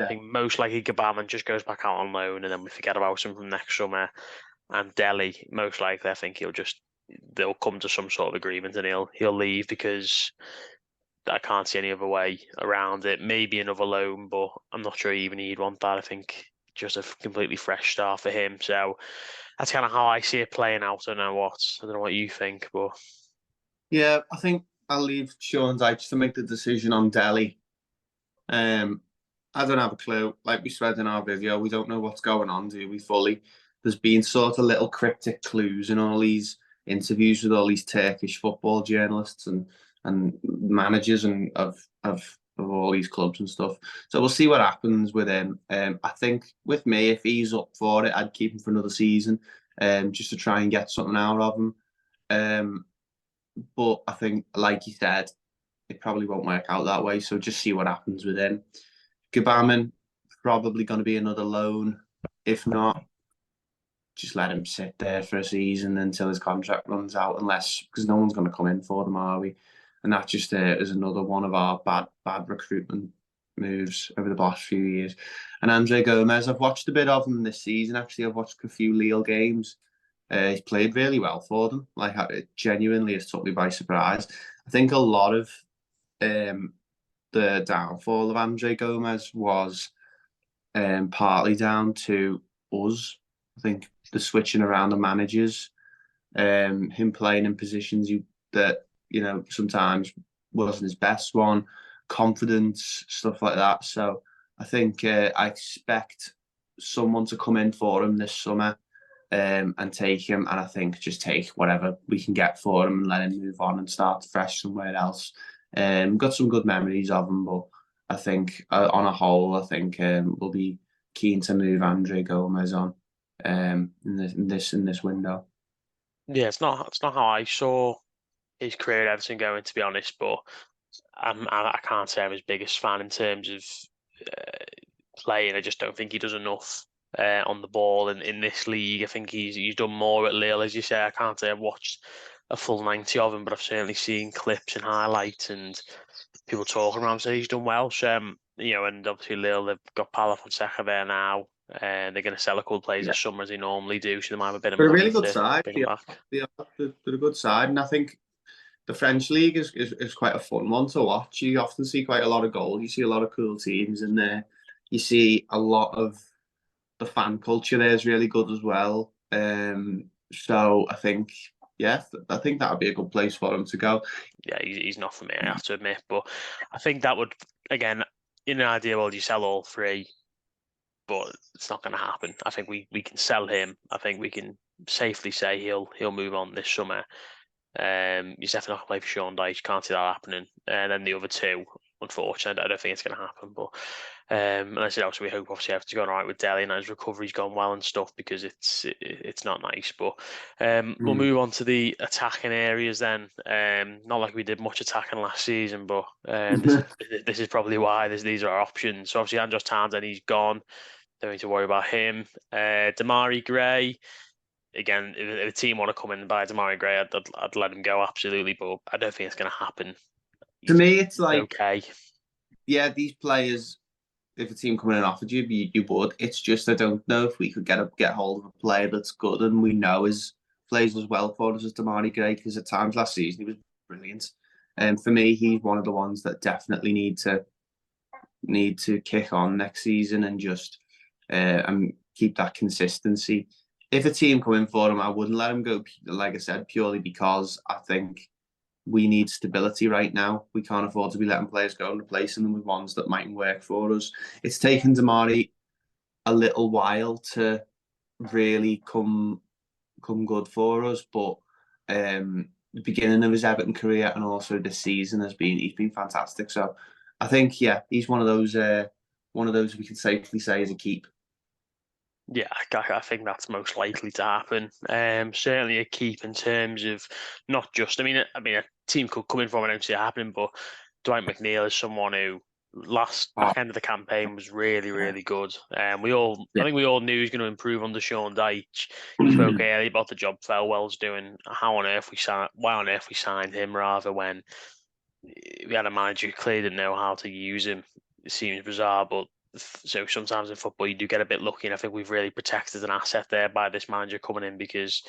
think most likely Gbamin just goes back out on loan and then we forget about him from next summer. And Delhi, most likely, I think they'll come to some sort of agreement and he'll leave because I can't see any other way around it. Maybe another loan, but I'm not sure even he'd want that. I think just a completely fresh start for him. So that's kind of how I see it playing out. I don't know what you think, but yeah, I think I'll leave Sean Dyche to make the decision on Delhi. I don't have a clue. Like we said in our video, we don't know what's going on, do we, fully? There's been sort of little cryptic clues in all these interviews with all these Turkish football journalists and managers and of all these clubs and stuff. So we'll see what happens with him. I think with me, if he's up for it, I'd keep him for another season, just to try and get something out of him. But I think, like you said, it probably won't work out that way. So just see what happens with him. Gbamin, probably going to be another loan. If not, just let him sit there for a season until his contract runs out, because no one's going to come in for them, are we? And that just is another one of our bad recruitment moves over the last few years. And Andre Gomez, I've watched a bit of him this season. Actually, I've watched a few Lille games. He's played really well for them. Like, it genuinely has took me by surprise. I think a lot of the downfall of Andre Gomez was partly down to us. I think the switching around the managers, him playing in positions that sometimes wasn't his best one, confidence, stuff like that. So I think I expect someone to come in for him this summer and take him, and I think just take whatever we can get for him and let him move on and start fresh somewhere else. Got some good memories of him, but I think on a whole, I think we'll be keen to move Andre Gomez on in this window. Yeah, it's not how I saw his career at Everton going, to be honest. But I can't say I'm his biggest fan in terms of playing. I just don't think he does enough on the ball in this league. I think he's done more at Lille, as you say. I can't say I've watched a full 90 of him, but I've certainly seen clips and highlights and people talking around say he's done well. So, and obviously Lille, they've got Paulo Fonseca there now, and they're going to sell a couple of players Yeah. this summer as they normally do, so they might have a bit of They're a money really good to side. bring him back. They're a good side, and I think the French league is quite a fun one to watch. You often see quite a lot of goals. You see a lot of cool teams in there. You see a lot of the fan culture there is really good as well. So I think, I think that would be a good place for him to go. Yeah, he's not for me, I have to admit. But I think that would, again, in an ideal world, you sell all three, but it's not going to happen. I think we can sell him. I think we can safely say he'll move on this summer. He's definitely not going to play for Sean Dyche. Can't see that happening. And then the other two, unfortunately, I don't think it's going to happen. But and I said also we hope obviously everything's going all right with Dele and his recovery's gone well and stuff, because it's not nice. But we'll move on to the attacking areas then. Not like we did much attacking last season, but this is probably why these are our options. So obviously Andros Townsend, he's gone. Don't need to worry about him. Damari Gray. Again, if a team want to come in and buy Damari Gray, I'd let him go absolutely, but I don't think it's going to happen. To me, it's like, okay, these players, if a team coming in and offered you would. It's just I don't know if we could get hold of a player that's good and we know plays as well for us as Damari Gray, because at times last season he was brilliant. And for me, he's one of the ones that definitely need to kick on next season and just and keep that consistency. If a team come in for him, I wouldn't let him go, like I said, purely because I think we need stability right now. We can't afford to be letting players go and replacing them with ones that mightn't work for us. It's taken Damari a little while to really come good for us, but the beginning of his Everton career and also this season he's been fantastic. So I think he's one of those we can safely say is a keep. Yeah, I think that's most likely to happen. Certainly a keep in terms of not just. I mean, a team could come in from. I don't see it happening, but Dwight McNeil is someone who back end of the campaign was really, really good. I think we all knew he was going to improve under Sean Dyche. He spoke earlier about the job Felwell's doing. Why on earth we signed him rather when we had a manager who clearly didn't know how to use him. It seems bizarre, but so sometimes in football you do get a bit lucky, and I think we've really protected an asset there by this manager coming in, because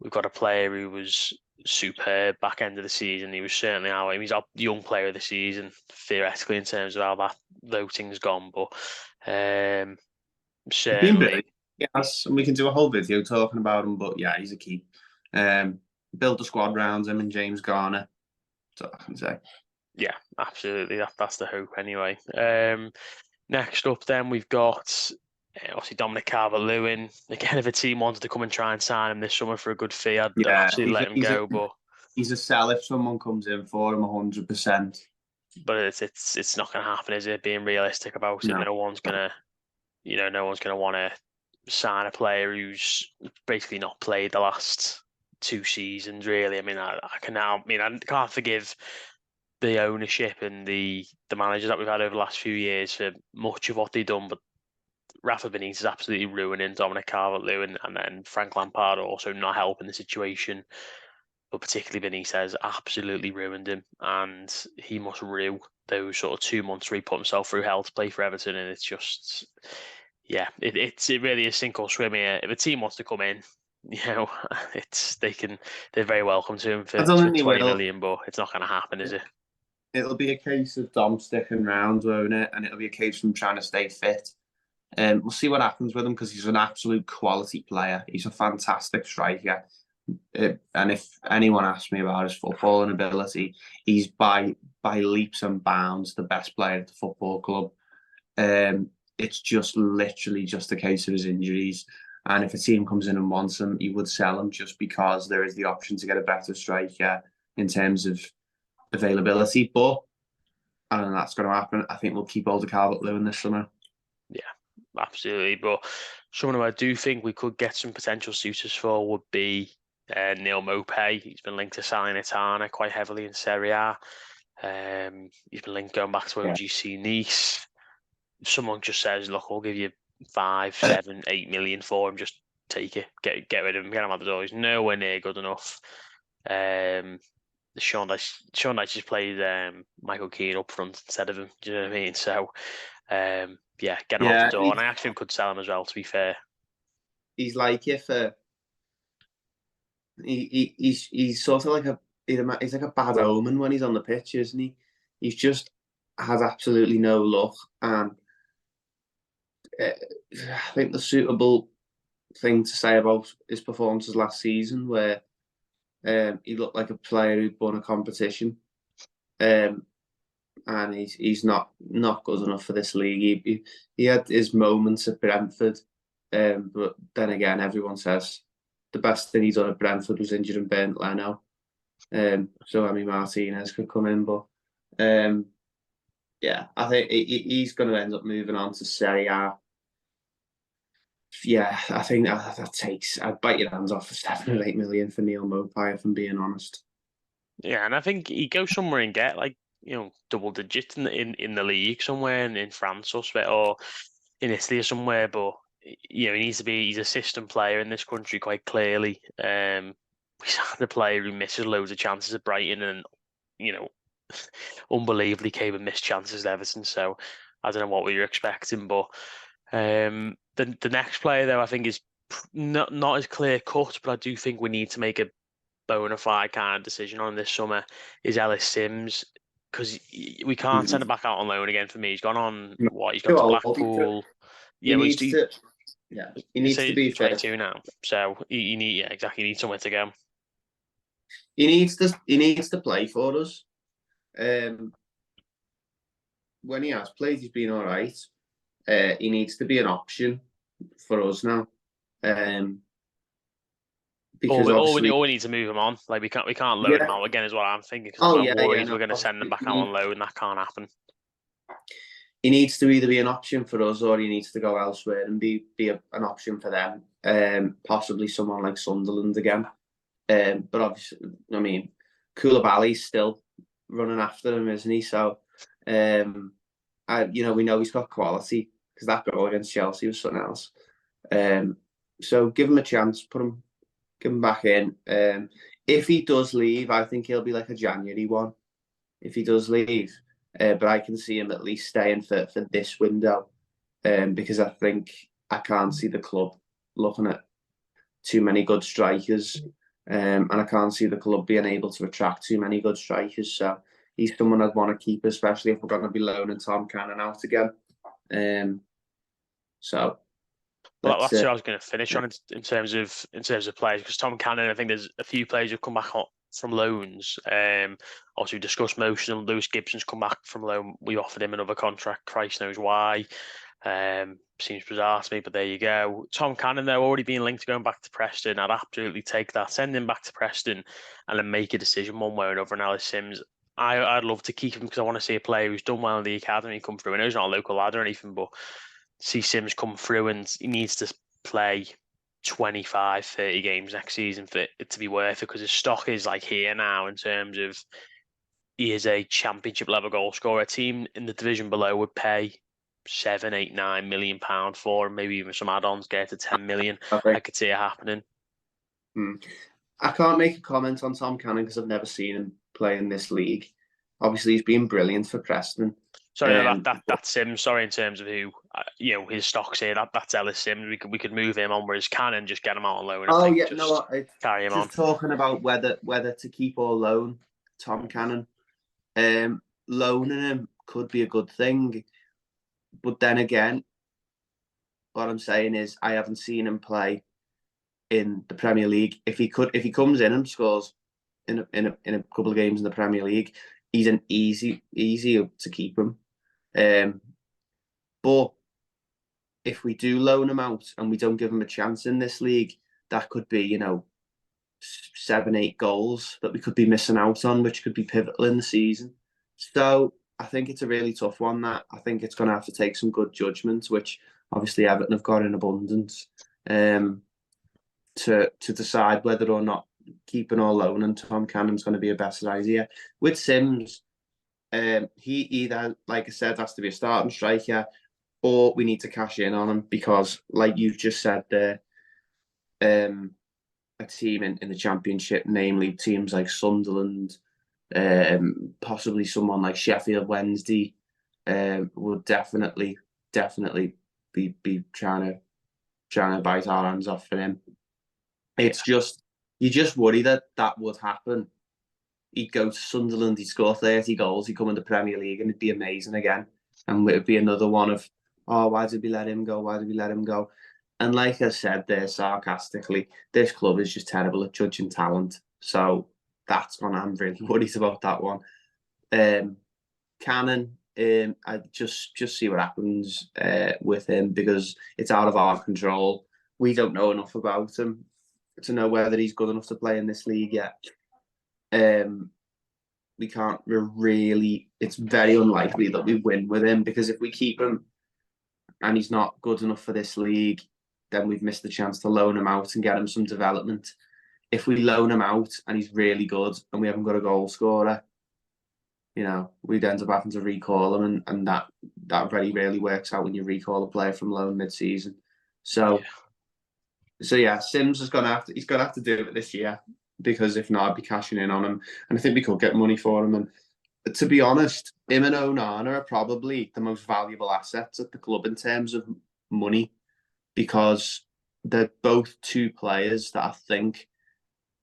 we've got a player who was superb back end of the season. He was certainly he's our young player of the season theoretically in terms of how that voting's gone, but certainly. Yes, and we can do a whole video talking about him, but yeah, he's a key. Build the squad around him and James Garner. That's what I can say. Yeah, absolutely. That's the hope anyway. Next up, then we've got obviously Dominic Calvert-Lewin. Again, if a team wanted to come and try and sign him this summer for a good fee, I'd absolutely let him go. But he's a sell if someone comes in for him 100%. But it's not going to happen, is it? Being realistic about it, no one's gonna want to sign a player who's basically not played the last 2 seasons. Really, I mean, I can't forgive the ownership and the managers that we've had over the last few years for much of what they've done, but Rafa Benitez is absolutely ruining Dominic Calvert-Lewin, and then Frank Lampard also not helping the situation. But particularly Benitez absolutely ruined him, and he must rue those sort of 2 months where he put himself through hell to play for Everton, and it's just, it really is sink or swim here. If a team wants to come in, they're very welcome to him for 20 million, but it's not going to happen, is it? It'll be a case of Dom sticking around, won't it? And it'll be a case of him trying to stay fit. We'll see what happens with him, because he's an absolute quality player. He's a fantastic striker. And if anyone asks me about his footballing ability, he's by leaps and bounds the best player at the football club. It's just literally just a case of his injuries. And if a team comes in and wants him, you would sell him just because there is the option to get a better striker in terms of availability. But I don't know that's going to happen. I think we'll keep hold of Calvert-Lewin this summer. Yeah, absolutely. But someone who I do think we could get some potential suitors for would be Neil Maupay. He's been linked to Salernitana quite heavily in Serie A. He's been linked going back to Yeah. OGC Nice. If someone just says, "Look, I'll give you 5, 7, 8 million for him. Just take it. Get rid of him. Get him out the door." He's nowhere near good enough. Sean Dyche just played Michael Keane up front instead of him. Do you know what I mean? So, yeah, get him out the door. And I actually could sell him as well, to be fair. He's like he's sort of like he's like a bad omen when he's on the pitch, isn't he? He's just has absolutely no luck, and I think the suitable thing to say about his performances last season, where he looked like a player who'd won a competition, and he's not good enough for this league. He had his moments at Brentford, but then again, everyone says the best thing he's done at Brentford was injured and burnt Leno. So I mean Martinez could come in, but yeah, I think he's going to end up moving on to Serie A. Yeah, I think that takes. I'd bite your hands off for 7 or 8 million for Neil Maupay, if I'm being honest. Yeah, and I think he goes somewhere and get like double digits in the league somewhere in France or in Italy or somewhere. But he needs to be. He's a system player in this country quite clearly. He's had a player who misses loads of chances at Brighton and unbelievably came and missed chances at Everton. So I don't know what we were expecting, but the next player though I think is not as clear cut, but I do think we need to make a bona fide kind of decision on this summer is Ellis Sims, because we can't send him back out on loan again. For me, he's gone on he's gone to Blackpool. He needs to. Yeah, he needs to be 22 now, so he exactly. He needs somewhere to go. He needs to play for us. When he has played, he's been all right. He needs to be an option for us now. Because we need to move him on. Like we can't loan him out again, is what I'm thinking. Because I'm worried we're going to send him back out on loan. That can't happen. He needs to either be an option for us or he needs to go elsewhere and be an option for them. Possibly someone like Sunderland again. But obviously, I mean, Koulibaly's still running after him, isn't he? So, we know he's got quality because that goal against Chelsea was something else. So give him a chance, give him back in. If he does leave, I think he'll be like a January one. If he does leave, but I can see him at least staying for this window, because I think I can't see the club looking at too many good strikers. And I can't see the club being able to attract too many good strikers. So he's someone I'd want to keep, especially if we're going to be loaning Tom Cannon out again. Well, that's what I was going to finish on in terms of players, because Tom Cannon, I think there's a few players who've come back from loans. Also, we discussed most of them. Lewis Gibson's come back from loan. We offered him another contract. Christ knows why. Seems bizarre to me, but there you go. Tom Cannon, though, already being linked to going back to Preston. I'd absolutely take that. Send him back to Preston and then make a decision one way or another. And Ellis Sims, I'd love to keep him because I want to see a player who's done well in the academy come through. I know he's not a local lad or anything, but see Sims come through and he needs to play 25, 30 games next season for it to be worth it, because his stock is like here now in terms of he is a championship level goal scorer. A team in the division below would pay 7, 8, 9 million pound for him, maybe even some add-ons, get to 10 million. I could see it happening. I can't make a comment on Tom Cannon because I've never seen him play in this league. Obviously, he's been brilliant for Preston. Sorry, that's Sims. Sorry, in terms of who his stock's here. That's Ellis Sims. We could move him on, whereas Cannon just get him out on loan. Carry him on. Just talking about whether to keep or loan Tom Cannon. Loaning him could be a good thing, but then again, what I'm saying is I haven't seen him play in the Premier League. If he comes in and scores in a couple of games in the Premier League, he's an easy to keep him. But if we do loan him out and we don't give him a chance in this league, that could be 7, 8 goals that we could be missing out on, which could be pivotal in the season. So I think it's a really tough one. That I think it's going to have to take some good judgments, which obviously Everton have got in abundance, to decide whether or not keeping or loaning Tom Cannon's going to be a better idea. With Sims, He either, like I said, has to be a starting striker, or we need to cash in on him because, like you've just said there, a team in the Championship, namely teams like Sunderland, possibly someone like Sheffield Wednesday, would definitely be trying to bite our hands off for him. It's just you just worry that that would happen. He'd go to Sunderland, he'd score 30 goals, he'd come in the Premier League, and it'd be amazing again. And it would be another one of, oh, why did we let him go? Why did we let him go? And like I said there sarcastically, this club is just terrible at judging talent. So that's one I'm really worried about that one. Cannon, I just see what happens with him because it's out of our control. We don't know enough about him to know whether he's good enough to play in this league yet. We can't really. It's very unlikely that we win with him because if we keep him and he's not good enough for this league, then we've missed the chance to loan him out and get him some development. If we loan him out and he's really good and we haven't got a goal scorer, we'd end up having to recall him, and that very rarely works out when you recall a player from loan mid-season. So yeah, Sims is he's gonna have to do it this year because if not, I'd be cashing in on him, and I think we could get money for him. And to be honest, him and Onana are probably the most valuable assets at the club in terms of money because they're both two players that I think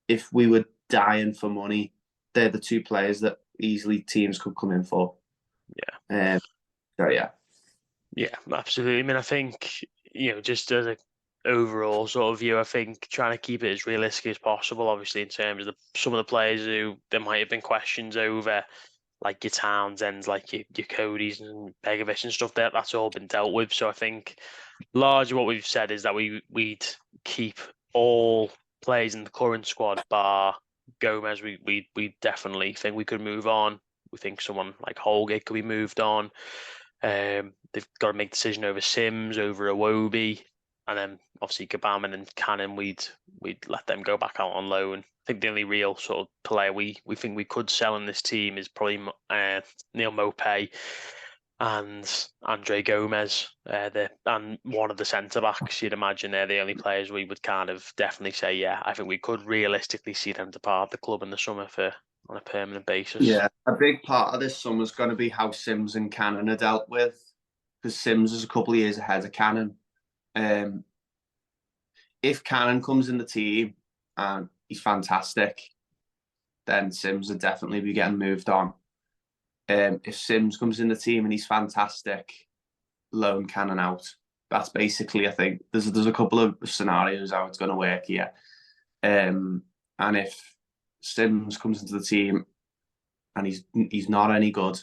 if we were dying for money, they're the two players that easily teams could come in for. Yeah. So yeah. Yeah, absolutely. I mean, I think, just as a overall sort of view, I think trying to keep it as realistic as possible, obviously, in terms of some of the players who there might have been questions over, like your Townsends, like your Codys and Begovic and stuff, that's all been dealt with. So I think largely what we've said is that we'd keep all players in the current squad bar Gomez. We definitely think we could move on. We think someone like Holgate could be moved on. They've got to make a decision over Sims, over Iwobi, and then obviously Gabaman and Cannon. We'd let them go back out on loan. I think the only real sort of player we think we could sell in this team is probably Neil Mopay and Andre Gomez. And one of the centre backs. You'd imagine they're the only players we would kind of definitely say, yeah, I think we could realistically see them depart the club in the summer on a permanent basis. Yeah, a big part of this summer is going to be how Sims and Cannon are dealt with, because Sims is a couple of years ahead of Cannon. If Cannon comes in the team and he's fantastic, then Sims would definitely be getting moved on. If Sims comes in the team and he's fantastic, loan Cannon out. That's basically, I think, there's a couple of scenarios how it's going to work here. And if Sims comes into the team and he's not any good,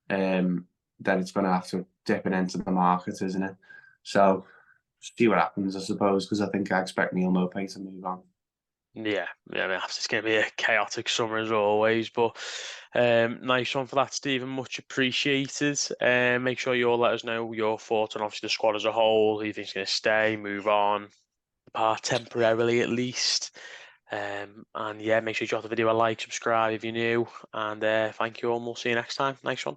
then it's going to have to dip it into the market, isn't it? So see what happens, I suppose, because I expect Neil Mopay to move on. Yeah, I mean, it's going to be a chaotic summer as always, but nice one for that, Stephen. Much appreciated. Make sure you all let us know your thoughts on obviously the squad as a whole, who you think's going to stay, move on, depart temporarily at least. And yeah, make sure you drop the video a like, subscribe if you're new, and thank you all, and we'll see you next time. Nice one.